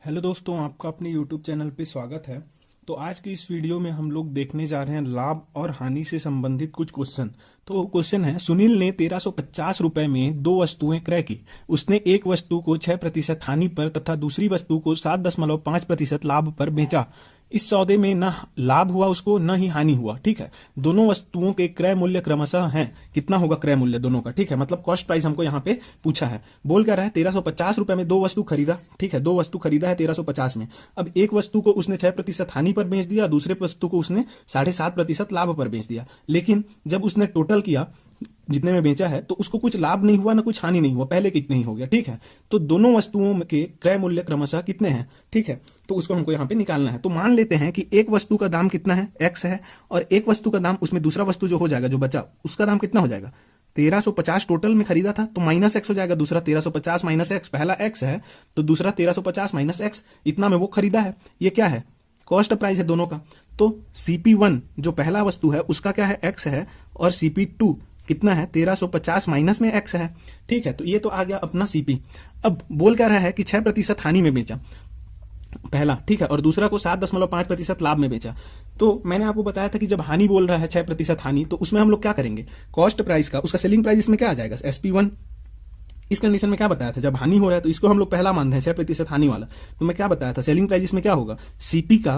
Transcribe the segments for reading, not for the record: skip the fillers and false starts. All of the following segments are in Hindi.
हेलो दोस्तों, आपका अपने YouTube चैनल पे स्वागत है। तो आज की इस वीडियो में हम लोग देखने जा रहे हैं लाभ और हानि से संबंधित कुछ क्वेश्चन। तो क्वेश्चन है, सुनील ने 1350 रुपए में दो वस्तुएं क्रय की। उसने एक वस्तु को 6% हानि पर तथा दूसरी वस्तु को 7.5% लाभ पर बेचा। इस सौदे में न लाभ हुआ उसको, न ही हानि हुआ। ठीक है, दोनों वस्तुओं के क्रय मूल्य क्रमशः हैं। कितना होगा क्रय मूल्य दोनों का? ठीक है, मतलब कॉस्ट प्राइस हमको यहाँ पे पूछा है। बोल क्या रहा है, 1350 रुपए में दो वस्तु खरीदा। ठीक है, दो वस्तु खरीदा है 1350 में। अब एक वस्तु को उसने 6% हानि पर बेच दिया, दूसरे वस्तु को उसने 7.5% लाभ पर बेच दिया। लेकिन जब उसने टोटल किया जितने में बेचा है तो उसको कुछ लाभ नहीं हुआ, ना कुछ हानि नहीं हुआ, पहले कितने ही हो गया। ठीक है, तो दोनों वस्तुओं के क्रय मूल्य क्रमशः कितने हैं? ठीक है, तो उसको हमको यहाँ पे निकालना है। तो मान लेते हैं कि एक वस्तु का दाम कितना है, एक्स है, और एक वस्तु का दाम, उसमें दूसरा वस्तु जो हो जाएगा, जो बचा, उसका दाम कितना हो जाएगा? 1350 टोटल में खरीदा था तो माइनस एक्स हो जाएगा। दूसरा 1350 माइनस एक्स, पहला एक्स है तो दूसरा 1350 माइनस एक्स, इतना में वो खरीदा है। ये क्या है? कॉस्ट प्राइस है दोनों का। तो CP1 जो पहला वस्तु है उसका क्या है, एक्स है, और CP2 कितना है, 1350 माइनस में एक्स है। ठीक है, तो ये तो आ गया अपना CP। अब बोल क्या रहा है कि 6% हानि में बेचा पहला, ठीक है, और दूसरा को 7.5% लाभ में बेचा। तो मैंने आपको बताया था कि जब हानि बोल रहा है 6% हानि, तो उसमें हम लोग क्या करेंगे, कॉस्ट प्राइस का उसका सेलिंग प्राइस इसमें क्या आ जाएगा, SP1। इस कंडीशन में क्या बताया था, जब हानि हो रहा है तो इसको हम लोग पहला मान रहे हैं 6% हानि वाला, तो मैं क्या बताया था, सेलिंग प्राइस इसमें क्या होगा, CP का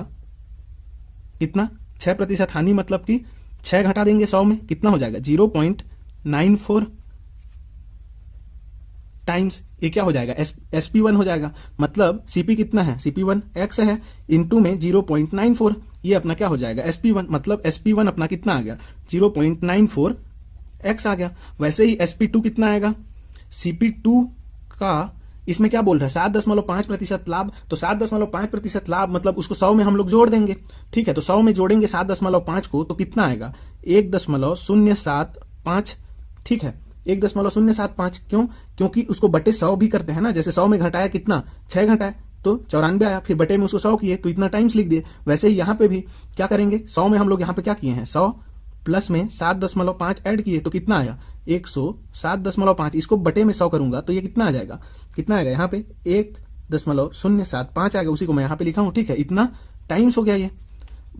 कितना, 6% हानि, मतलब कि 6 घटा देंगे 100 में, कितना हो जाएगा 0.94 टाइम्स, ये क्या हो जाएगा, SP1 हो जाएगा। मतलब CP कितना है, CP1 x है, इंटू में 0.94, ये अपना क्या हो जाएगा, SP1। मतलब SP1 अपना कितना आ गया, 0.94 x आ गया। वैसे ही SP2 कितना आएगा, CP2 का इसमें क्या बोल रहा है, 7.5% लाभ। तो 7.5% लाभ मतलब उसको 100 में हम लोग जोड़ देंगे। ठीक है, तो 100 में जोड़ेंगे 7.5 को तो कितना आएगा, 1.075। ठीक है, 1.075। क्यों? क्योंकि उसको बटे 100 भी करते हैं ना, जैसे 100 में घटाया कितना, 6 घटाया तो 94 आया, फिर बटे में उसको 100 किए तो इतना टाइम्स लिख दिए। वैसे ही यहाँ पे भी क्या करेंगे, 100 में हम लोग यहाँ पे क्या किए हैं, 100 प्लस में 7.5 ऐड किए तो कितना आया, 107.5। इसको बटे में 100 करूंगा तो ये कितना आ जाएगा, कितना आएगा यहाँ पे 1.075 आएगा, उसी को मैं यहाँ पे लिखा हूं। ठीक है, इतना टाइम्स हो गया ये।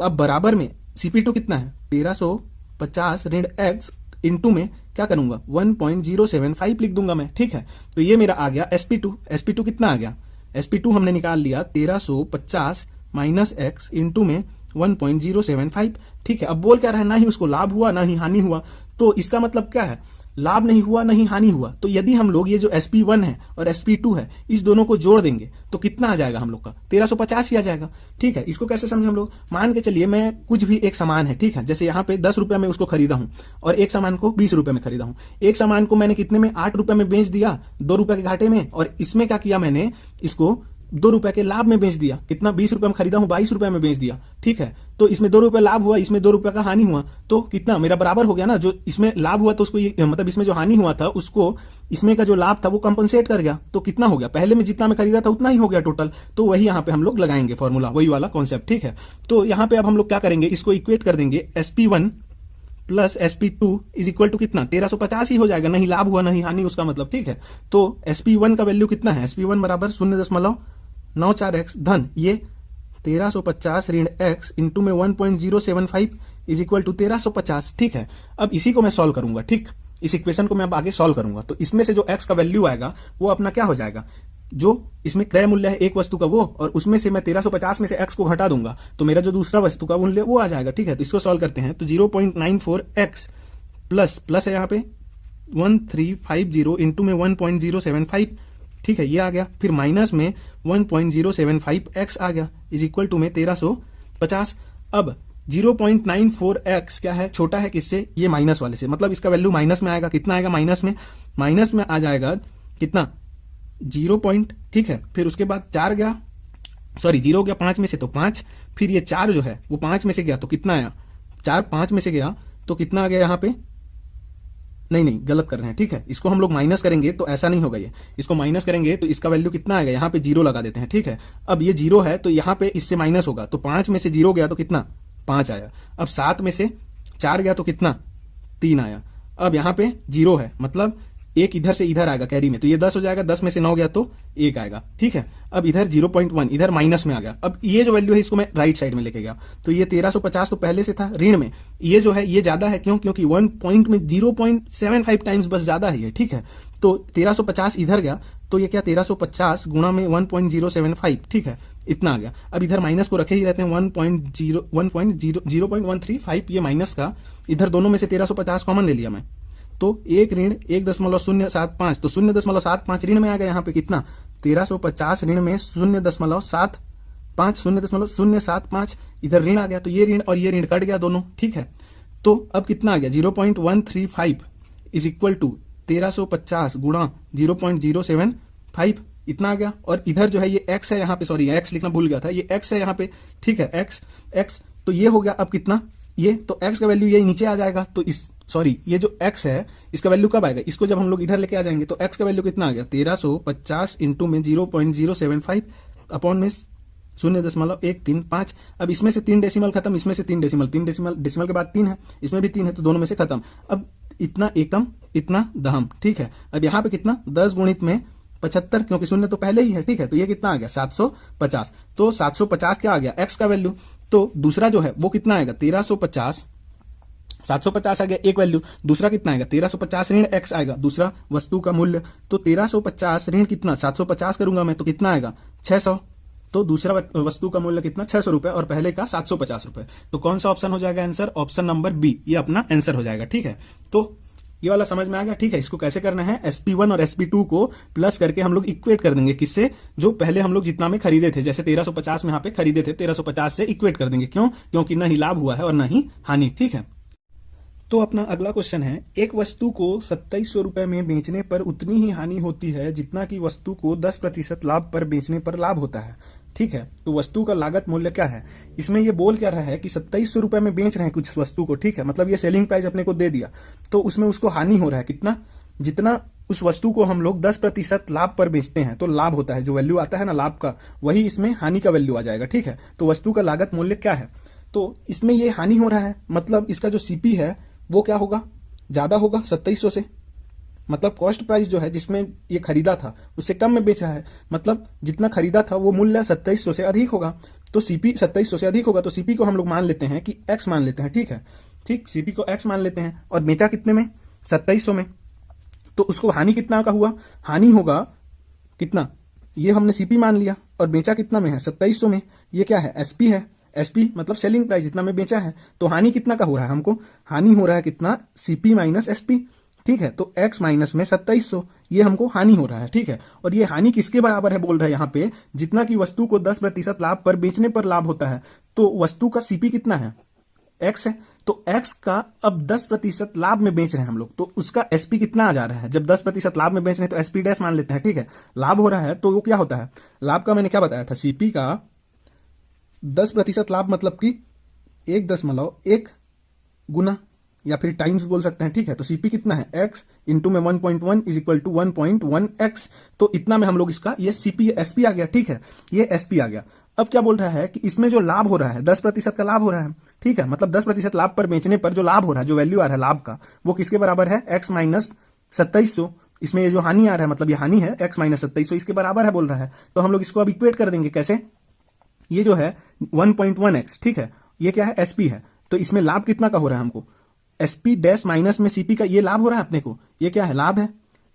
अब बराबर में CP2 कितना है, 1350 ऋण x इंटू में क्या करूंगा, 1.075 लिख दूंगा मैं। ठीक है, तो ये मेरा आ गया SP2 कितना आ गया, SP2 हमने निकाल लिया 1350 माइनस एक्स इंटू में 1.075। ठीक है, अब बोल क्या रहा है, ना ही उसको लाभ हुआ ना ही हानि हुआ। तो इसका मतलब क्या है, लाभ नहीं हुआ नहीं हानि हुआ। तो यदि हम लोग ये जो SP1 है और SP2 है, इस दोनों को जोड़ देंगे तो कितना आ जाएगा हम लोग का, 1350 ही आ जाएगा। ठीक है, इसको कैसे समझे हम लोग, मान के चलिए मैं कुछ भी एक सामान है, ठीक है, जैसे यहाँ पे 10 रुपए में उसको खरीदा हूं और एक सामान को 20 रुपए में खरीदा हूं। एक सामान को मैंने कितने में, 8 रुपए में बेच दिया, 2 रुपए के घाटे में, और इसमें क्या किया मैंने, इसको 2 रुपए के लाभ में बेच दिया। कितना, 20 रुपए में खरीदा हूं, 22 रुपए में बेच दिया। ठीक है, तो इसमें 2 रुपए लाभ हुआ, इसमें 2 रुपए का हानि हुआ, तो कितना मेरा बराबर हो गया ना। जो इसमें लाभ हुआ तो उसको मतलब इसमें जो हानि हुआ था उसको इसमें का जो लाभ था वो कंपनसेट कर गया। तो कितना हो गया, पहले में जितना में खरीदा था उतना ही हो गया टोटल। तो वही यहाँ पे हम लोग लगाएंगे फॉर्मूला, वही वाला कॉन्सेप्ट। ठीक है, तो यहाँ पे अब हम लोग क्या करेंगे, इसको इक्वेट कर देंगे, SP1 plus SP2 is equal to कितना, 1350 ही हो जाएगा, नहीं लाभ हुआ नहीं हानि उसका मतलब। ठीक है, तो SP1 का वैल्यू कितना है, SP1 बराबर 0.94x धन ये 1350 ऋण x इंटू में 1.075 इज इक्वल टू 1350। ठीक है, अब इसी को मैं सॉल्व करूंगा। ठीक, इस इक्वेशन को मैं अब आगे सॉल्व करूंगा। तो इसमें से जो x का वैल्यू आएगा वो अपना क्या हो जाएगा, जो इसमें क्रय मूल्य है एक वस्तु का वो, और उसमें से मैं 1350 में से x को घटा दूंगा तो मेरा जो दूसरा वस्तु का मूल्य वो आ जाएगा। ठीक है, तो इसको सॉल्व करते हैं। तो 0.94x प्लस है यहाँ पे 1350 इंटू में 1.075। ठीक है, ये आ गया, फिर माइनस में 1.075x आ गया, इज इक्वल टू में 1350। अब 0.94x क्या है, छोटा है किससे, ये माइनस वाले से, मतलब इसका वैल्यू माइनस में आएगा। कितना आएगा माइनस में आ जाएगा कितना, 0. ठीक है, फिर उसके बाद 4 गया, सॉरी 0 हो गया 5 में से तो 5, फिर ये 4 जो है वो 5 में से गया तो कितना आया, 4 5 में से गया तो कितना आ गया यहाँ पे, नहीं गलत कर रहे हैं। ठीक है, इसको हम लोग माइनस करेंगे तो ऐसा नहीं होगा, ये इसको माइनस करेंगे तो इसका वैल्यू कितना आएगा, यहाँ पे 0 लगा देते हैं। ठीक है, अब ये 0 है तो यहाँ पे इससे माइनस होगा, तो 5 में से 0 गया तो कितना, 5 आया। अब 7 में से 4 गया तो कितना, 3 आया। अब यहाँ पे 0 है, मतलब एक इधर से इधर आएगा कैरी में, तो ये 10 हो जाएगा, 10 में से 9 गया तो 1 आएगा, ठीक है। अब इधर 0.1 इधर माइनस में आ गया। अब ये जो वैल्यू है इसको मैं राइट साइड में लेके गया, तो ये 1350 तो पहले से था ऋण में, ये जो है ये ज्यादा है, क्यों? क्योंकि 1 पॉइंट में 0.75 टाइम्स बस ज्यादा है ये, ठीक है। तो 1350 इधर गया, तो ये क्या 1350 गुणा में 1.075, ठीक है, इतना आ गया। अब इधर माइनस को रखे ही रहते हैं, 0.135 ये माइनस का, इधर दोनों में से 1350 कॉमन ले लिया मैं, तो 1 ऋण 1.075, तो 0.75 ऋण में आ गया। यहाँ पे कितना 1350 ऋण में 0.75 इधर ऋण आ गया, तो ये ऋण और ये ऋण कट गया दोनों, ठीक है। तो अब कितना आ गया 0.135 इज इक्वल टू 1350 गुणा 0.075 इतना आ गया। और इधर जो है ये x है, यहाँ पे सॉरी x लिखना भूल गया था, ये x है यहाँ पे, ठीक है, x तो ये हो गया। अब कितना ये, तो x का वैल्यू ये नीचे आ जाएगा, तो इस सॉरी ये जो x है इसका वैल्यू कब आएगा, इसको जब हम लोग इधर लेके आ जाएंगे तो x का वैल्यू कितना आ गया 1350 इंटू में 0.075 अपॉन में 0.135। अब इसमें से 3 डेसिमल खत्म, इसमें से 3 डेसिमल के बाद 3 है, इसमें भी 3 है, तो दोनों में से खत्म। अब इतना एकम इतना दहम, ठीक है। अब यहाँ पे कितना 10 गुणित में 75, क्योंकि शून्य तो पहले ही है, ठीक है, तो ये कितना आ गया 750। तो 750 क्या आ गया x का वैल्यू। तो दूसरा जो है वो कितना आएगा 1350, 750 आ गया एक वैल्यू, दूसरा कितना आएगा 1350 ऋण x आएगा, दूसरा वस्तु का मूल्य। तो 1350 ऋण कितना 750 करूंगा मैं, तो कितना आएगा 600, तो दूसरा वस्तु का मूल्य कितना 600 रुपए और पहले का 750 रुपए। तो कौन सा ऑप्शन हो जाएगा आंसर, ऑप्शन नंबर बी, ये अपना आंसर हो जाएगा, ठीक है। तो ये वाला समझ में आ गया, ठीक है। इसको कैसे करना है, SP1 और SP2 को प्लस करके हम लोग इक्वेट कर देंगे, किससे, जो पहले हम लोग जितना में खरीदे थे, जैसे 1350 में यहाँ पे खरीदे थे, 1350 से इक्वेट कर देंगे, क्यों? क्योंकि न ही लाभ हुआ है और न ही हानि, ठीक है। तो अपना अगला क्वेश्चन है, एक वस्तु को 2700 रुपए में बेचने पर उतनी ही हानि होती है जितना कि वस्तु को 10% लाभ पर बेचने पर लाभ होता है, ठीक है। तो वस्तु का लागत मूल्य क्या है, इसमें ये बोल क्या रहा है कि 2700 रुपए में बेच रहे हैं कुछ वस्तु को, ठीक है, मतलब ये सेलिंग प्राइस अपने को दे दिया, तो उसमें उसको हानि हो रहा है कितना, जितना उस वस्तु को हम लोग 10% लाभ पर बेचते हैं तो लाभ होता है, जो वैल्यू आता है ना लाभ का, वही इसमें हानि का वैल्यू आ जाएगा, ठीक है। तो वस्तु का लागत मूल्य क्या है, तो इसमें ये हानि हो रहा है, मतलब इसका जो सीपी है वो क्या होगा, ज्यादा होगा 2700 से, मतलब कॉस्ट प्राइस जो है जिसमें ये खरीदा था उससे कम में बेच रहा है, मतलब जितना खरीदा था वो मूल्य 2700 से अधिक होगा, तो सीपी 2700 से अधिक होगा, तो सीपी को हम लोग मान लेते हैं कि x मान लेते हैं, ठीक है, ठीक, सीपी को x मान लेते हैं और बेचा कितने में 2700 में, तो उसको हानि कितना का हुआ, हानि होगा कितना, ये हमने सीपी मान लिया और बेचा कितना में है 2700 में, ये क्या है एसपी है, एसपी मतलब सेलिंग प्राइस जितना में बेचा है, तो हानि कितना का हो रहा है, हमको हानि हो रहा है कितना सीपी माइनस एसपी, ठीक है। तो x माइनस में 2700 ये हमको हानि हो रहा है, ठीक है। और ये हानि किसके बराबर है बोल रहा है यहाँ पे, जितना कि वस्तु को 10% लाभ पर बेचने पर लाभ होता है, तो वस्तु का सीपी कितना है x है, तो x का अब 10% लाभ में बेच रहे हैं हम लोग, तो उसका एसपी कितना आ जा रहा है, जब 10% लाभ में बेच रहे हैं तो एसपी डैश मान लेते हैं, ठीक है। लाभ हो रहा है तो वो क्या होता है, लाभ का मैंने क्या बताया था, सीपी का 10% लाभ मतलब कि 1.1 गुना या फिर टाइम्स बोल सकते हैं, ठीक है। तो सीपी कितना है x इंटू में 1.1 इज इक्वल टू 1.1x, तो इतना में हम लोग इसका ये सीपी एसपी आ गया, ठीक है, ये एसपी आ गया। अब क्या बोल रहा है कि इसमें जो लाभ हो रहा है 10% का लाभ हो रहा है, ठीक है, मतलब 10% लाभ पर बेचने पर जो लाभ हो रहा है, जो वैल्यू आ रहा है लाभ का, वो किसके बराबर है x माइनस 2700, इसमें ये जो हानि आ रहा है मतलब ये हानि है x माइनस 2700 इसके बराबर है बोल रहा है। तो हम लोग इसको अब इक्वेट कर देंगे, कैसे, ये जो है 1.1x, ठीक है, ये क्या है एसपी है, तो इसमें लाभ कितना का हो रहा है हमको, एसपी डैश माइनस में सीपी का ये लाभ हो रहा है अपने को, ये क्या है लाभ है,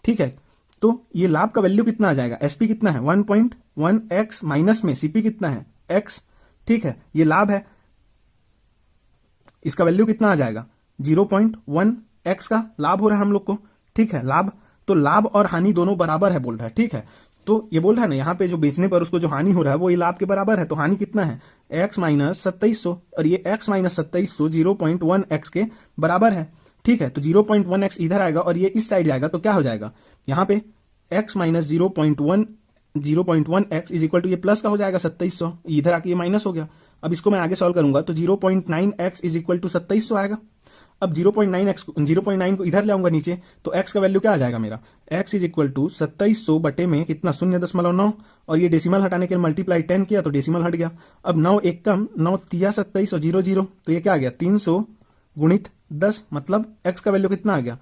ठीक है। तो ये लाभ का वैल्यू कितना आ जाएगा, एसपी कितना है 1.1x माइनस में सीपी कितना है x, ठीक है, ये लाभ है, इसका वैल्यू कितना आ जाएगा 0.1x का लाभ हो रहा है हम लोग को, ठीक है, लाभ। तो लाभ और हानि दोनों बराबर है बोल रहा है, ठीक है। तो ये बोल रहा है ना यहाँ पे जो बेचने पर उसको जो हानि हो रहा है वो ये लाभ के बराबर है, तो हानि कितना है x माइनस 2700 और ये x माइनस 2700 0.1x के बराबर है, ठीक है। तो 0.1x इधर आएगा और ये इस साइड जाएगा, तो क्या हो जाएगा यहाँ पे x minus 0.1x is equal to ये प्लस का हो जाएगा 2700, इधर आके ये माइनस हो गया। अब इसको मैं आगे सॉल्व करूंगा तो 0.9x इज इक्वल टू 2700 आएगा। अब 0.9 को इधर ले आऊंगा नीचे, तो x का वैल्यू क्या आ जाएगा मेरा, x इज इक्वल टू 2700 बटे में कितना 0.9 और ये डेसिमल हटाने के लिए मल्टीप्लाई 10 किया तो डेसिमल हट गया। अब 9 एक कम 9 तिया 2700 0 0, तो ये क्या आ गया 300 गुणित 10, मतलब x का वैल्यू कितना आ गया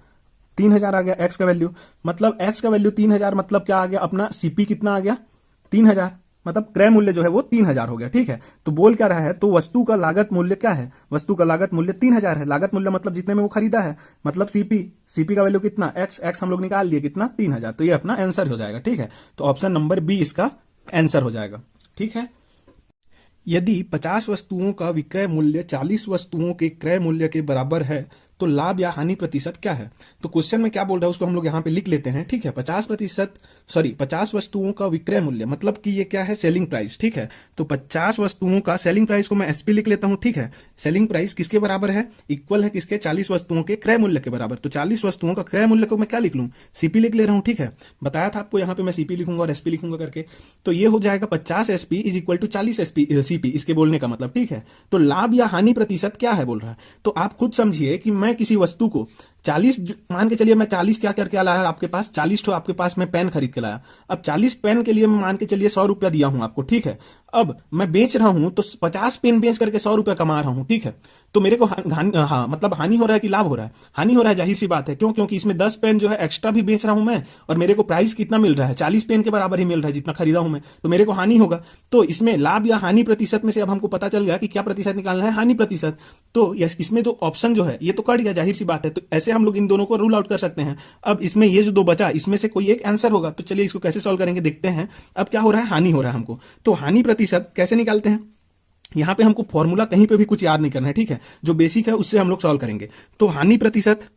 3000 आ गया एक्स का वैल्यू, मतलब एक्स का वैल्यू 3000, मतलब क्या आ गया अपना सीपी कितना आ गया 3000, मतलब क्रय मूल्य जो है वो 3000 हो गया। ठीक है, तो बोल क्या रहा है, तो वस्तु का लागत मूल्य क्या है, वस्तु का लागत मूल्य 3000 है। लागत मूल्य मतलब जितने में वो खरीदा है, मतलब सीपी का वैल्यू कितना, एक्स हम लोग निकाल लिए कितना 3000, तो ये अपना आंसर हो जाएगा। ठीक है, तो ऑप्शन नंबर बी इसका आंसर हो जाएगा। ठीक है, यदि 50 वस्तुओं का विक्रय मूल्य 40 वस्तुओं के क्रय मूल्य के बराबर है तो लाभ या हानि प्रतिशत क्या है। तो क्वेश्चन में क्या बोल रहा है उसको हम लोग यहां पे लिख लेते हैं। ठीक है, 50 वस्तुओं का विक्रय मूल्य मतलब कि ये क्या है, सेलिंग प्राइस। ठीक है, तो 50 वस्तुओं का सेलिंग प्राइस को मैं एसपी लिख लेता हूं। ठीक है, सेलिंग प्राइस किसके बराबर है, इक्वल है किसके, 40 वस्तुओं के क्रय मूल्य के बराबर। तो 40 वस्तुओं का क्रय मूल्य को मैं क्या लिख लूं, सीपी लिख ले रहा हूं। ठीक है, बताया था आपको यहां पे मैं सीपी लिखूंगा और एसपी लिखूंगा करके, तो ये हो जाएगा 50 SP is equal to 40 CP, इसके बोलने का मतलब। ठीक है, तो लाभ या हानि प्रतिशत क्या है बोल रहा है, तो आप खुद समझिए कि मैं किसी वस्तु को 40, मान के चलिए मैं 40 क्या करके लाया आपके पास, 40 तो आपके पास मैं पेन खरीद के लाया। अब 40 पेन के लिए मैं मान के चलिए 100 रुपया दिया हूं आपको। ठीक है, अब मैं बेच रहा हूं तो 50 पेन बेच करके 100 रुपया कमा रहा हूं। ठीक है, तो मेरे को मतलब हानि हो रहा है कि लाभ हो रहा है, हानि हो रहा है, जाहिर सी बात है। क्यों, क्योंकि इसमें 10 पेन जो है एक्स्ट्रा भी बेच रहा हूं मैं, और मेरे को प्राइस कितना मिल रहा है, 40 पेन के बराबर ही मिल रहा है जितना खरीदा हूं मैं, तो मेरे को हानि होगा। तो इसमें लाभ या हानि प्रतिशत में से अब हमको पता चल गया कि क्या प्रतिशत निकालना है, हानि प्रतिशत। तो इसमें तो ऑप्शन जो है ये तो कट गया, जाहिर सी बात है। तो ऐसे हम लोग इन दोनों को रूल आउट कर सकते हैं। अब इसमें ये जो दो बचा, इसमें से कोई एक आंसर होगा। तो चलिए इसको कैसे सॉल्व करेंगे देखते हैं। अब क्या हो रहा है, हानि हो रहा है हमको, तो हानि प्रतिशत कैसे निकालते हैं, यहां पे हमको फॉर्मूला कहीं पे भी कुछ याद नहीं करना है। ठीक है, जो बेसिक है उससे हम लोग सॉल्व करेंगे। तो हानि प्रतिशत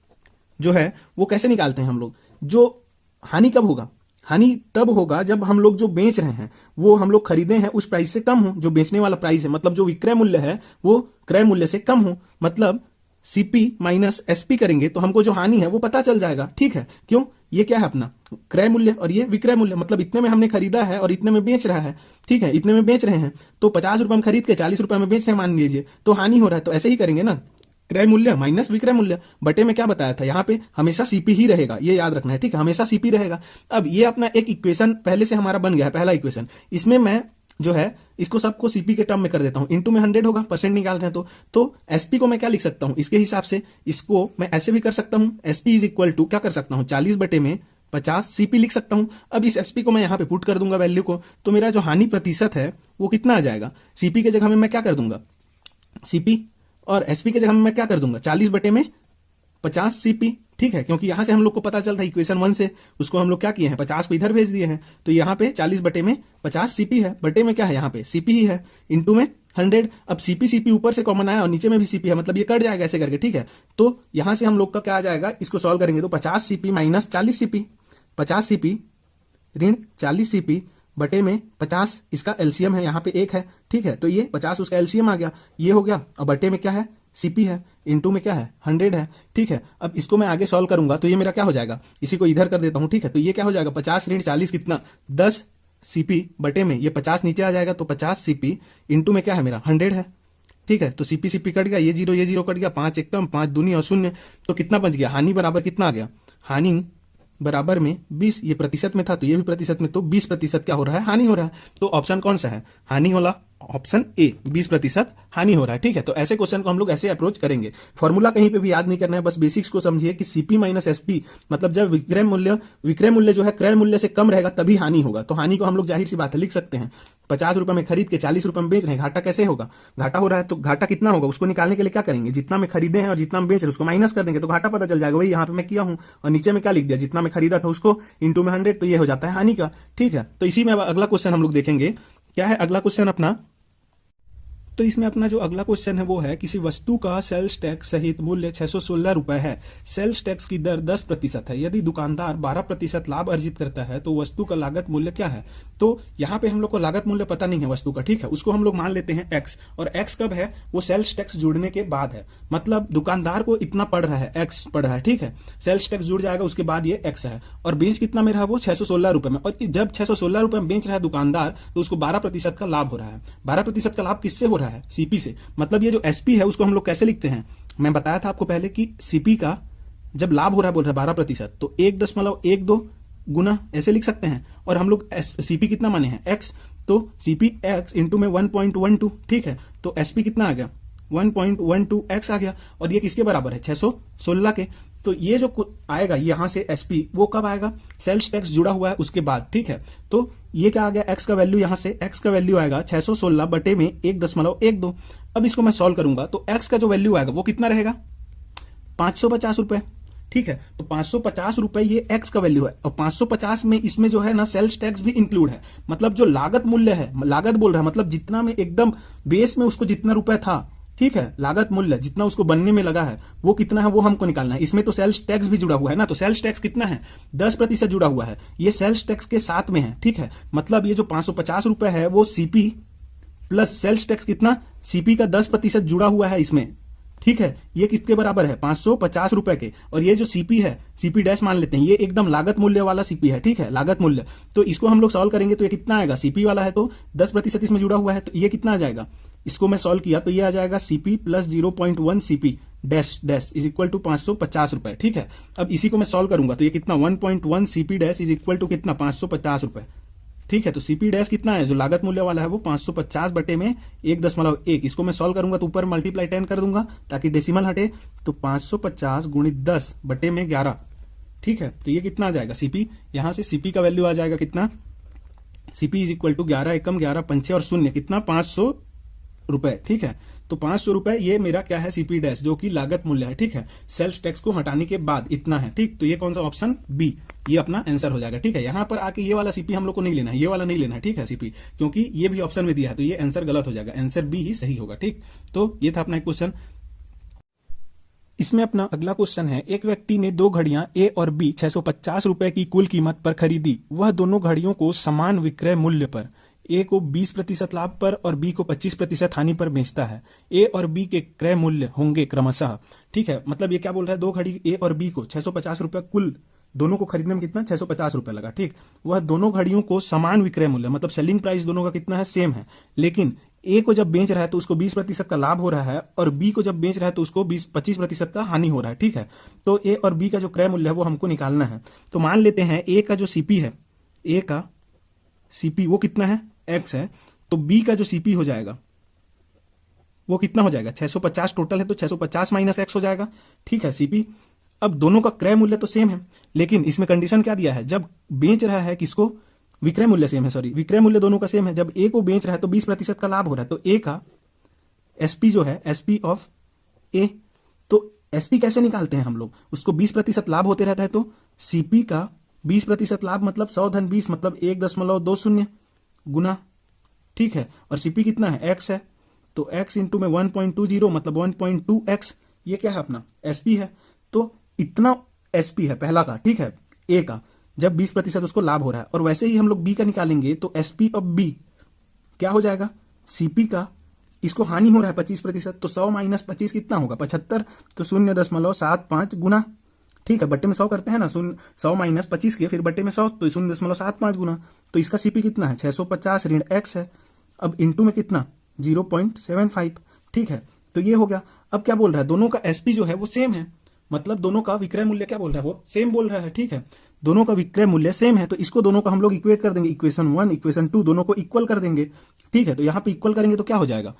जो है वो कैसे निकालते हैं हम लोग, जो हानि कब होगा, हानि तब होगा जब हम लोग जो बेच रहे हैं वो हम लोग खरीदे हैं उस प्राइस से कम हो, जो बेचने वाला प्राइस है, मतलब जो विक्रय मूल्य है वो क्रय मूल्य से कम हो, मतलब सीपी माइनस एसपी करेंगे तो हमको जो हानि है वो पता चल जाएगा। ठीक है, क्यों, ये क्या है अपना क्रय मूल्य और ये विक्रय मूल्य, मतलब इतने में हमने खरीदा है और इतने में बेच रहा है। ठीक है, इतने में बेच रहे हैं तो 50 रुपए में खरीद के 40 रुपए में बेच रहे हैं मान लीजिए, तो हानि हो रहा है। तो ऐसे ही करेंगे ना, क्रय मूल्य माइनस विक्रय मूल्य बटे में क्या बताया था, यहां पे हमेशा सीपी ही रहेगा, ये याद रखना है। ठीक है, हमेशा सीपी रहेगा। अब ये अपना एक इक्वेशन पहले से हमारा बन गया है, पहला इक्वेशन। इसमें मैं जो है इसको सबको सीपी के टर्म में कर देता हूं, इनटू में 100 होगा, परसेंट निकाल रहे हैं तो एसपी को मैं क्या लिख सकता हूं, इसके हिसाब से इसको मैं ऐसे भी कर सकता हूं, एसपी इज इक्वल टू क्या कर सकता हूं, 40 बटे में 50 सीपी लिख सकता हूं। अब इस एसपी को मैं यहां पे पुट कर दूंगा वैल्यू को, तो मेरा जो हानि प्रतिशत है वो कितना आ जाएगा, सीपी के जगह में मैं क्या कर दूंगा सीपी, और एसपी के जगह में मैं क्या कर दूंगा 40 बटे में 50 सीपी। ठीक है, क्योंकि यहां से हम लोग को पता चल रहा है इक्वेशन 1 से, उसको हम लोग क्या किए हैं 50 को इधर भेज दिए हैं, तो यहां पे 40 बटे में 50 सीपी है, बटे में क्या है यहाँ पे सीपी ही है, इंटू में 100। अब सीपी ऊपर से कॉमन आया और नीचे में भी सीपी है, मतलब ये कट जाएगा ऐसे करके। ठीक है, तो यहां से हम लोग का क्या आ जाएगा, इसको सॉल्व करेंगे तो 50 सीपी माइनस 40 सीपी, 50 सीपी ऋण 40 सीपी बटे में 50, इसका एलसीएम है यहाँ पे 1 है। ठीक है, तो ये 50 उसका एलसीएम आ गया, ये हो गया, और बटे में क्या है सीपी है, इंटू में क्या है 100 है। ठीक है, अब इसको मैं आगे सॉल्व करूंगा तो ये मेरा क्या हो जाएगा, इसी को इधर कर देता हूं। ठीक है, तो ये क्या हो जाएगा 50 ऋण 40 कितना 10 सीपी बटे में ये 50 नीचे आ जाएगा, तो 50 सीपी इंटू में क्या है मेरा 100 है। ठीक है, तो सीपी कट गया, ये जीरो कट गया, 5 एकम 5 दूनी और 0, तो कितना बच गया, हानि बराबर कितना आ गया, हानि बराबर में 20, ये प्रतिशत में था तो ये भी प्रतिशत में, तो 20% क्या हो रहा है, हानि हो रहा है। तो ऑप्शन कौन सा है, हानि होला, ऑप्शन ए 20% हानि हो रहा है। ठीक है, तो ऐसे क्वेश्चन को हम लोग ऐसे अप्रोच करेंगे। फॉर्मूला कहीं पे भी याद नहीं करना है, बस बेसिक्स को समझिए कि सीपी माइनस एसपी, मतलब जब विक्रय मूल्य जो है क्रय मूल्य से कम रहेगा तभी हानि होगा। तो हानि को हम लोग जाहिर सी बात है लिख सकते हैं, 50 रुपए में खरीद के 40 रुपए में बेच रहे हैं, घाटा कैसे होगा, घाटा हो रहा है तो घाटा कितना होगा, उसको निकालने के लिए क्या करेंगे, जितना में खरीदे हैं और जितना में बेच रहे हैं उसको माइनस कर देंगे तो घाटा पता चल जाएगा। वही यहाँ पे मैं किया हूं, और नीचे में क्या लिख दिया, जितना में खरीदा था उसको इंटू में 100, तो ये हो जाता है हानि का। ठीक है, तो इसी में अगला क्वेश्चन हम लोग देखेंगे, क्या है अगला क्वेश्चन अपना। तो इसमें अपना जो अगला क्वेश्चन है वो है, किसी वस्तु का सेल्स टैक्स सहित मूल्य 616 रुपए है, सेल्स टैक्स की दर 10% है, यदि दुकानदार 12% लाभ अर्जित करता है तो वस्तु का लागत मूल्य क्या है। तो यहाँ पे हम लोग को लागत मूल्य पता नहीं है वस्तु का। ठीक है, उसको हम लोग मान लेते हैं एक्स, और एक्स कब है, वो सेल्स टैक्स जुड़ने के बाद है, मतलब दुकानदार को इतना पड़ रहा है, एक्स पड़ रहा है। ठीक है, सेल्स टैक्स जुड़ जाएगा उसके बाद ये एक्स है, और बेच कितना में रहा वो 616 रुपए में, और जब 616 रुपए में बेच रहा है दुकानदार तो उसको 12% का लाभ हो रहा है। 12% का लाभ किससे हो रहा है, सीपी से। मतलब ये जो एसपी है उसको हम लोग कैसे लिखते हैं, मैं बताया था आपको पहले कि सीपी का जब लाभ हो रहा है बोल रहा है 12%, तो 1.12 गुना ऐसे लिख सकते हैं, और हम लोग सीपी कितना माने हैं एक्स, तो सीपी एक्स इंटू में 1.12। ठीक है, तो एसपी कितना आ गया 1.12 एक्स आ गया, और ये किसके बराबर है 616 के। तो ये जो आएगा यहां से एसपी वो कब आएगा, सेल्स टैक्स जुड़ा हुआ है उसके बाद, ठीक है। तो ये क्या आ गया, एक्स का वैल्यू, यहां से एक्स का वैल्यू आएगा 616 बटे में 1.12। अब इसको मैं सॉल्व करूंगा तो एक्स का जो वैल्यू आएगा वो कितना रहेगा, 550 रुपए, ठीक है। तो 550 रुपए ये एक्स का वैल्यू है, और 550 में इसमें जो है ना सेल्स टैक्स भी इंक्लूड है, मतलब जो लागत मूल्य है, लागत बोल रहा है मतलब जितना में एकदम बेस में उसको जितना रुपए था, ठीक है, लागत मूल्य जितना उसको बनने में लगा है वो कितना है वो हमको निकालना है। इसमें तो सेल्स टैक्स भी जुड़ा हुआ है ना, तो सेल्स टैक्स कितना है, 10% जुड़ा हुआ है, ये सेल्स टैक्स के साथ में है, ठीक है। मतलब ये जो 550 रुपए है वो सीपी प्लस सेल्स टैक्स कितना, सीपी का 10% जुड़ा हुआ है इसमें, ठीक है। ये किसके बराबर है, 550 रुपए के। और ये जो सीपी है, सीपी डैश मान लेते हैं, ये एकदम लागत मूल्य वाला सीपी है, ठीक है, लागत मूल्य। तो इसको हम लोग सॉल्व करेंगे तो ये कितना आएगा, सीपी वाला है तो 10% इसमें जुड़ा हुआ है, तो ये कितना आ जाएगा, इसको मैं सॉल्व किया तो ये आ जाएगा CP plus 0.1 CP dash dash is equal to 550 रुपए, ठीक है। अब इसी को मैं सॉल्व करूंगा तो ये कितना 1.1 CP dash is equal to कितना 550 रुपए, ठीक है। तो सीपी डैश कितना है, जो लागत मूल्य वाला है वो 550 बटे में 1.1, इसको मैं सॉल्व करूंगा तो ऊपर मल्टीप्लाई 10 कर दूंगा ताकि डेसिमल हटे, तो 550 गुणित 10 बटे में 11, ठीक है। तो ये कितना आ जाएगा सीपी, यहां से सीपी का वैल्यू आ जाएगा कितना, सीपी इज इक्वल टू 11 एकम 11 पंचे और शून्य कितना 500 रुपए, ठीक है। तो 500 रुपए ये मेरा क्या है, सीपी डैश जो कि लागत मूल्य है, ठीक है, सेल्स टैक्स को हटाने के बाद इतना है, ठीक। तो ये कौन सा ऑप्शन बी, ये अपना आंसर हो जाएगा, ठीक है। यहां पर आके ये वाला सीपी हम लोग को नहीं लेना है, ये वाला नहीं लेना है, ठीक है, सीपी, क्योंकि ये भी ऑप्शन में दिया है तो ये आंसर गलत हो जाएगा, आंसर बी ही सही होगा, ठीक। तो ये था अपना एक क्वेश्चन। इसमें अपना अगला क्वेश्चन है, एक व्यक्ति ने दो घड़ियां ए और बी 650 रुपए की कुल कीमत पर खरीदी, वह दोनों घड़ियों को समान विक्रय मूल्य पर ए को 20% लाभ पर और बी को 25% हानि पर बेचता है। ए और बी के क्रय मूल्य होंगे क्रमशः, ठीक है। मतलब ये क्या बोल रहा है, दो घड़ी ए और बी को 650 रुपए कुल दोनों को खरीदने में कितना 650 रुपए लगा, ठीक। वह दोनों घड़ियों को समान विक्रय मूल्य, मतलब सेलिंग प्राइस दोनों का कितना है, सेम है, लेकिन ए को जब बेच रहा है तो उसको 20% का लाभ हो रहा है और बी को जब बेच रहा है तो उसको 25% का हानि हो रहा है, ठीक है। तो ए और बी का जो क्रय मूल्य है वो हमको निकालना है। तो मान लेते हैं ए का जो सीपी है, ए का सीपी वो कितना है, एक्स है, तो बी का जो सीपी हो जाएगा वो कितना हो जाएगा, 650 टोटल है तो 650 माइनस एक्स हो जाएगा, ठीक है, सीपी। अब दोनों का क्रय मूल्य तो सेम है, लेकिन इसमें कंडीशन क्या दिया है, जब बेच रहा है किसको, विक्रय मूल्य सेम है, सॉरी विक्रय मूल्य दोनों का सेम है, जब ए को बेच रहा है तो 20% का लाभ हो रहा है, तो ए का एसपी जो है, एसपी ऑफ ए, तो एसपी कैसे निकालते हैं हम लोग, उसको 20% लाभ होते रहता है तो सीपी का 20% लाभ मतलब 100 धन 20 मतलब 1.20 गुना, ठीक है, और सीपी कितना है, एक्स है, तो एक्स इंटू में 1.20 मतलब 1.2x, ये क्या है अपना एसपी है, तो इतना एसपी है पहला का, ठीक है, ए का जब 20% उसको लाभ हो रहा है। और वैसे ही हम लोग बी का निकालेंगे तो एसपी ऑफ बी क्या हो जाएगा, सीपी का, इसको हानि हो रहा है 25%, तो 100 माइनस 25 कितना होगा 75, तो 0.75 गुना, ठीक है, बट्टे में 100 करते हैं ना, 100 माइनस 25 के फिर बट्टे में 100 तो 0.75 गुना, तो इसका सीपी कितना है 650 ऋण एक्स है, अब इंटू में कितना 0.75, ठीक है। तो ये हो गया। अब क्या बोल रहा है, दोनों का एसपी जो है वो सेम है, मतलब दोनों का विक्रय मूल्य क्या बोल रहा है, वो सेम बोल रहा है, ठीक है, दोनों का विक्रय मूल्य सेम है, तो इसको दोनों का हम लोग इक्वेट कर देंगे, इक्वेशन 1 इक्वेशन 2 दोनों को इक्वल कर देंगे, ठीक है। तो यहां पे इक्वल करेंगे तो क्या हो जाएगा,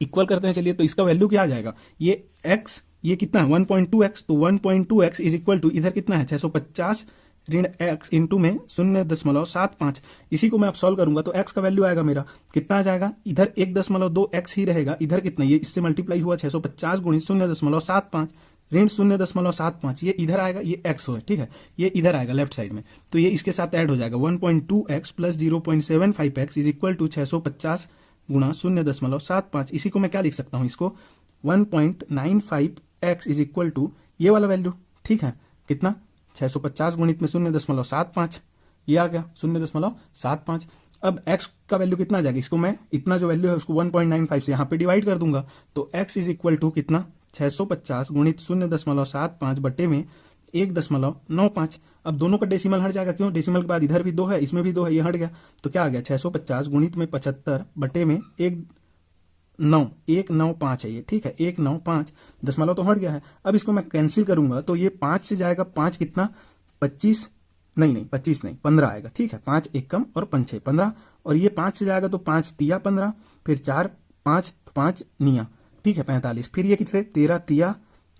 इक्वल करते हैं चलिए, तो इसका वैल्यू क्या आ जाएगा, ये x ये कितना है 1.2x, तो 1.2x इज इक्वल टू इधर कितना है 650 ऋण x इंटू में 0.75, इसी को मैं अब सॉल्व करूंगा तो x का वैल्यू आएगा मेरा कितना आ जाएगा, इधर 1.2x ही रहेगा, इधर कितना, ये इससे मल्टीप्लाई हुआ 650 गुणित 0.75 ऋण 0.75, ये इधर आएगा, ये x हो, ठीक है, ये इधर आएगा लेफ्ट साइड में, तो ये इसके साथ ऐड हो जाएगा 1.2x plus 0.75x is equal to 650 गुणा 0.75, इसी को मैं क्या लिख सकता हूं, इसको 1.95x इज इक्वल टू ये वाला वैल्यू, ठीक है, कितना 650 गुणित में 0.75, ये आ गया 0.75। अब x का वैल्यू कितना आ जाएगा, इसको मैं इतना जो वैल्यू है उसको 1.95 से यहाँ पे डिवाइड कर दूंगा, तो x इज इक्वल टू कितना 650 गुणित 0.75 बटे में 1.95। अब दोनों का डेसिमल हट जाएगा, क्यों, डेसिमल के बाद इधर भी 2 है इसमें भी 2 है, ये हट गया, तो क्या आ गया 650 गुणित में 75 बटे में 195 है ये, ठीक है, 195, दशमलव तो हट गया है। अब इसको मैं कैंसिल करूंगा तो ये 5 से जाएगा, 5 कितना 25 नहीं 25 नहीं 15 आएगा, ठीक है, 5 एक कम और 5 6 15, और ये 5 से जाएगा तो 5 तिया 15, फिर 4 5 5 निया, ठीक है 45, फिर ये कितने 13 तिया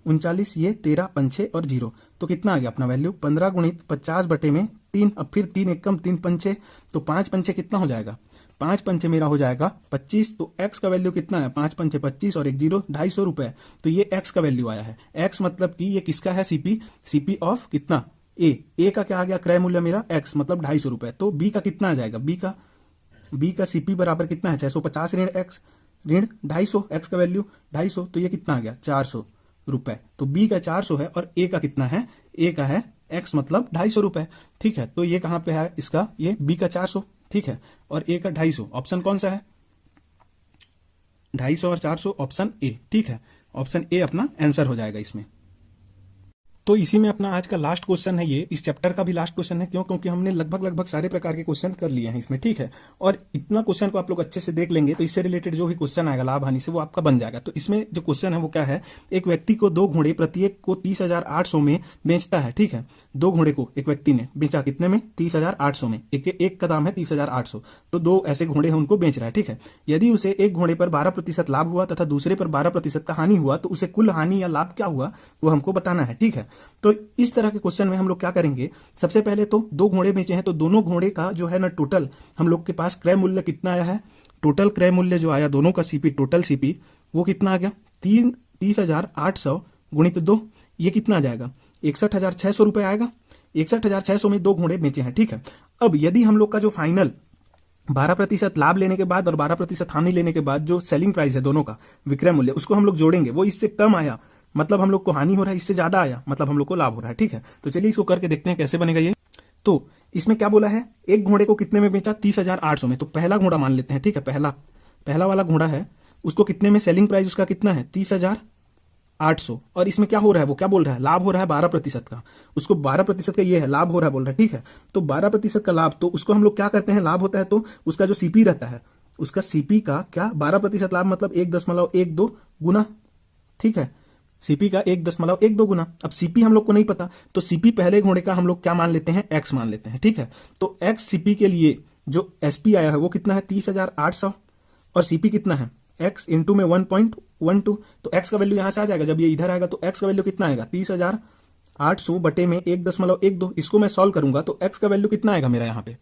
39, ये 13 पंचे और 0, तो कितना आ गया अपना वैल्यू 15 गुणित 50 बटे में 3, अब फिर 3 एकम 3 पंचे, तो 5 पंचे कितना हो जाएगा, 5 पंचे मेरा हो जाएगा 25, तो x का वैल्यू कितना है, 5 पंचे 25 और एक 0, 250 रुपए, तो ये x का वैल्यू आया है। x मतलब कि ये किसका है, सीपी ऑफ कितना, ए का क्या आ गया, क्रय मूल्य मेरा x मतलब 250 रुपए, तो b का कितना आ जाएगा, बी का सीपी बराबर कितना है 650 ऋण x ऋण 250, x का वैल्यू 250, तो ये कितना आ गया 400 रुपए, तो b का 400 है और a का कितना है, a का है x मतलब 250 रुपए, ठीक है। तो ये कहां पे है इसका, ये b का 400, ठीक है, और a का 250, ऑप्शन कौन सा है, 250 और 400, ऑप्शन ए, ठीक है, ऑप्शन ए अपना आंसर हो जाएगा इसमें। तो इसी में अपना आज का लास्ट क्वेश्चन है, ये इस चैप्टर का भी लास्ट क्वेश्चन है, क्यों, क्योंकि हमने लगभग सारे प्रकार के क्वेश्चन कर लिए हैं इसमें, ठीक है। और इतना क्वेश्चन को आप लोग अच्छे से देख लेंगे तो इससे रिलेटेड जो भी क्वेश्चन आएगा लाभ हानि से, वो आपका बन जाएगा। तो इसमें जो क्वेश्चन है वो क्या है, एक व्यक्ति को 2 घोड़े प्रत्येक को 30,800 में बेचता है, ठीक है। 2 घोड़े को एक व्यक्ति ने बेचा कितने में, 30,800 में, एक का दाम है 30,800, तो 2 ऐसे घोड़े हैं उनको बेच रहा है, ठीक है। यदि उसे एक घोड़े पर 12% लाभ हुआ तथा दूसरे पर 12% का हानि हुआ, तो उसे कुल हानि या लाभ क्या हुआ वो हमको बताना है, ठीक है। तो इस तरह के क्वेश्चन में हम लोग क्या करेंगे, सबसे पहले तो 2 घोड़े बेचे हैं, तो दोनों घोड़े का जो है ना टोटल हम लोग के पास क्रय मूल्य कितना आया है, टोटल क्रय मूल्य जो आया दोनों का सीपी, टोटल सीपी वो कितना आ गया, 30,800 गुणित 2, ये कितना आ जाएगा 61,600 रुपए आएगा। 61,600 में 2 घोड़े बेचे हैं, ठीक है। अब यदि हम लोग का जो फाइनल 12% लाभ लेने के बाद और 12% हानि लेने के बाद जो सेलिंग प्राइस है दोनों का विक्रय मूल्य, उसको हम लोग जोड़ेंगे, वो इससे कम आया मतलब हम लोग को हानि हो रहा है, इससे ज्यादा आया मतलब हम लोग को लाभ हो रहा है, ठीक है। तो चलिए इसको करके देखते हैं कैसे बनेगा ये। तो इसमें क्या बोला है, एक घोड़े को कितने में बेचा, 30,800 में, तो पहला घोड़ा मान लेते हैं, ठीक है। पहला वाला घोड़ा है, उसको कितने में, सेलिंग प्राइस उसका कितना है 30,800, और इसमें क्या हो रहा है, वो क्या बोल रहा है, लाभ हो रहा है 12% का, उसको 12% का ये है लाभ हो रहा है बोल रहा है, ठीक है। तो 12% का लाभ, तो उसको हम लोग क्या करते हैं, लाभ होता है तो उसका जो सीपी रहता है, उसका सीपी का क्या 12% लाभ मतलब 1.12 गुना, ठीक है, सीपी का 1.12 गुना। अब सीपी हम लोग को नहीं पता, तो सीपी पहले घोड़े का हम लोग क्या मान लेते हैं, एक्स मान लेते हैं, ठीक है। तो एक्स सीपी के लिए जो एसपी आया है वो कितना है 30,800, और सीपी कितना है एक्स इंटू में 1.12, तो एक्स का वैल्यू यहां से आ जाएगा, जब ये इधर आएगा तो एक्स का वैल्यू कितना आएगा 30,800 बटे में 1.12, इसको मैं सॉल्व करूंगा तो एक्स का वैल्यू कितना आएगा मेरा, यहाँ पे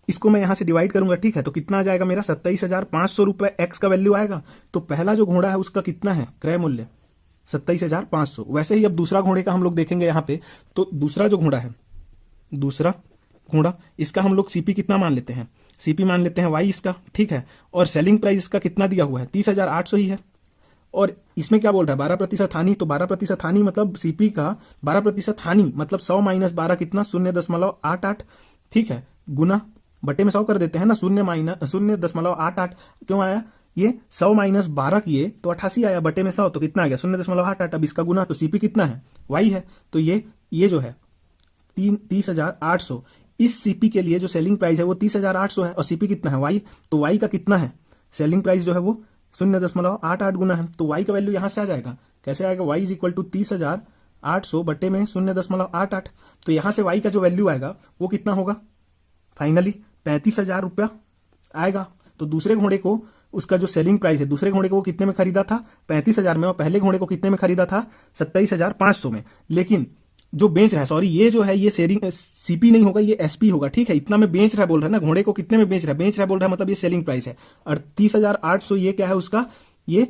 इसको मैं यहां से डिवाइड करूंगा, ठीक है। तो कितना आ जाएगा मेरा 27,500 रुपए एक्स का वैल्यू आएगा। तो पहला जो घोड़ा है उसका कितना है क्रय मूल्य 27,500। वैसे ही अब दूसरा घोड़े का हम लोग देखेंगे यहाँ पे, तो दूसरा जो घोड़ा है, दूसरा घोड़ा, इसका हम लोग सीपी कितना मान लेते हैं, सीपी मान लेते हैं वाई इसका, ठीक है। और सेलिंग प्राइस इसका कितना दिया हुआ है 30,800 ही है, और इसमें क्या बोल रहा है 12% हानि, तो 12% हानि मतलब सीपी का 12% हानि मतलब 100 माइनस 12 कितना 0.88, ठीक है, गुना बटे में 100 कर देते हैं ना, 0.88 क्यों आया, ये 100 माइनस 12 किए तो 88 आया, बटे में 100 तो कितना आ गया 0.88। अब इसका गुना, तो सीपी कितना है वाई है, तो ये जो है 30,800, इस सीपी के लिए जो सेलिंग प्राइस है वो 30,800 है, और सीपी कितना है वाई, तो वाई का कितना है सेलिंग प्राइस जो है वो 0.88 गुना है, तो वाई का वैल्यू यहां से आ जाएगा, कैसे आएगा, वाई इज इक्वल टू 30,800 बटे में 0.88, तो यहां से वाई का जो वैल्यू आएगा वो कितना होगा फाइनली 35,000 रुपया आएगा। तो दूसरे घोड़े को उसका जो सेलिंग प्राइस है, दूसरे घोड़े को वो कितने में खरीदा था 35,000 में, और पहले घोड़े को कितने में खरीदा था 27,500 में। लेकिन जो बेच रहा है, सॉरी ये जो है ये सीपी नहीं होगा, ये एसपी होगा, ठीक है। इतना में बेच रहा है बोल रहा है ना, घोड़े को कितने में बेच रहा है बोल रहा है, मतलब ये सेलिंग प्राइस है, और 30,800 ये क्या है उसका, ये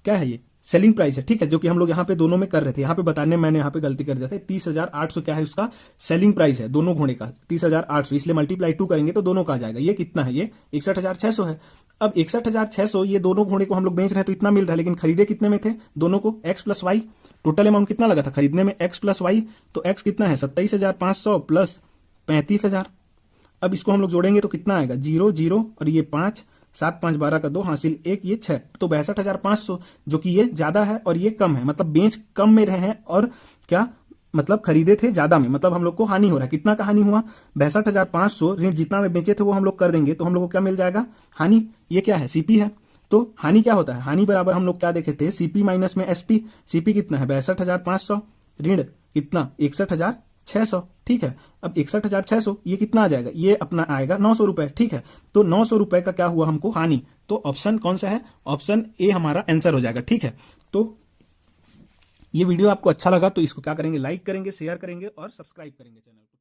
क्या है, ये सेलिंग प्राइस है, ठीक है, जो कि हम लोग यहाँ पे दोनों में कर रहे थे, यहाँ पे बताने मैंने यहाँ पे गलती कर दिया था। 30,800 क्या है उसका सेलिंग प्राइस है दोनों घोड़े का 30,800, इसलिए मल्टीप्लाई 2 करेंगे तो दोनों का आ जाएगा। ये कितना है, ये 61,600 है। अब 61,600 ये दोनों घोड़े को हम लोग बेच रहे हैं तो इतना मिल रहा है, लेकिन खरीदे कितने में थे दोनों को, x plus y, total amount कितना लगा था खरीदने में एक्स प्लस वाई, तो एक्स कितना है 27,500 प्लस 35,000। अब इसको हम लोग जोड़ेंगे तो कितना आएगा 0 0 और ये 5, 7 5 12 का 2 हासिल 1, ये 6, तो 62,500, जो कि ये ज्यादा है और ये कम है, मतलब बेच कम में रहे हैं और क्या मतलब खरीदे थे ज्यादा में, मतलब हम लोग को हानि हो रहा है। कितना का हानि हुआ 62,500, ऋण जितना में बेचे थे वो हम लोग कर देंगे तो हम लोग को क्या मिल जाएगा हानि। ये क्या है सीपी है, तो हानि क्या होता है, हानि बराबर हम लोग क्या देखे थे सीपी माइनस में एसपी। सीपी कितना है 62,500, ऋण कितना 61,600, ठीक है। अब 61,600 ये कितना आ जाएगा, ये अपना आएगा 900 रुपए, ठीक है। तो 900 रुपए का क्या हुआ हमको हानि, तो ऑप्शन कौन सा है, ऑप्शन ए हमारा आंसर हो जाएगा, ठीक है। तो ये वीडियो आपको अच्छा लगा तो इसको क्या करेंगे, लाइक करेंगे, शेयर करेंगे और सब्सक्राइब करेंगे चैनल को।